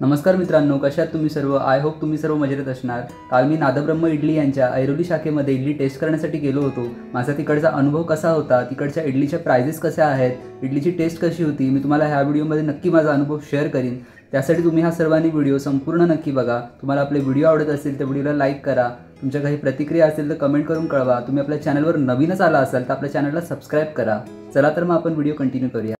नमस्कार मित्रांनो, कशा आहात तुम्ही सर्व? आय होप तुम्ही सर्व मजेत असणार। काल मी नादब्रह्म इडली यांच्या ऐरोली शाखेमध्ये इडली टेस्ट करण्यासाठी गेलो होतो। माझा तिकडचा अनुभव कसा होता, तिकडच्या इडलीच्या प्राइसेस कशा आहेत, इडलीची टेस्ट कशी होती, मी तुम्हाला ह्या व्हिडिओमध्ये नक्की माझा अनुभव शेअर करीन। त्यासाठी तुम्ही हा सर्वांनी व्हिडिओ संपूर्ण नक्की बघा। तुम्हाला आपले व्हिडिओ आवडत असेल तर व्हिडिओला लाईक करा। तुमच्या काही प्रतिक्रिया असेल तर कमेंट करून कळवा। तुम्ही आपल्या चॅनलवर नवीनच आला असाल तर आपल्या चॅनलला सबस्क्राइब करा। चला तर मग आपण व्हिडिओ कंटिन्यू करूया।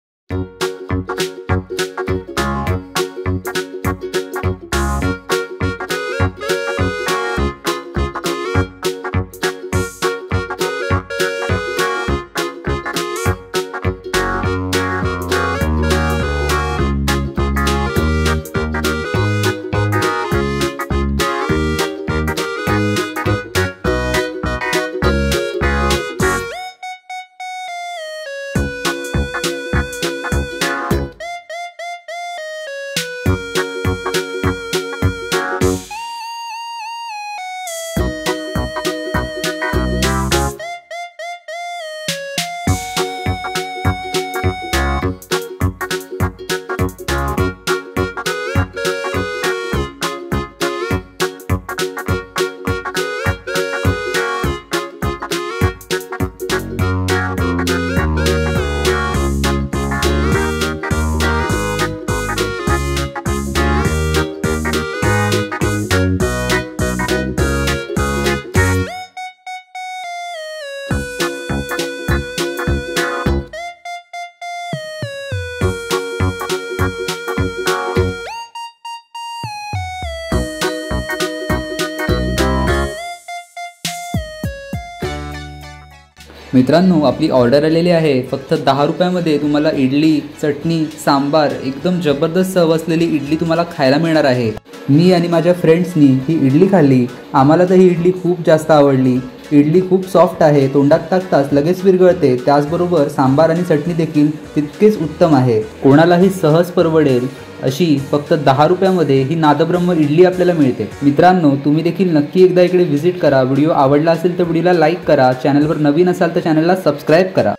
मित्रांनो, आपली ऑर्डर आलेली आहे। फक्त 10 रुपयामध्ये तुम्हाला इडली, चटणी, सांबार एकदम जबरदस्त चव असलेली इडली तुम्हाला खायला मिळणार आहे। मी आणि माझ्या फ्रेंड्सनी ही इडली खाल्ली। आम्हाला तर ही इडली खूप जास्त आवडली। इडली खूप सॉफ्ट आहे, तोंडात टाकताच लगेच विरघळते। त्याचबरोबर सांबार आणि चटणी देखील तितकेच उत्तम आहे। कोणालाही सहज परवडेल अशी फक्त 10 रुपयामध्ये ही नादब्रह्म इडली आपल्याला मिळते। मित्रांनो, तुम्ही देखील नक्की एकदा इकडे व्हिजिट करा। व्हिडिओ आवडला असेल तर व्हिडिओला लाईक करा। चॅनलवर नवीन असाल तर चॅनलला सबस्क्राइब करा।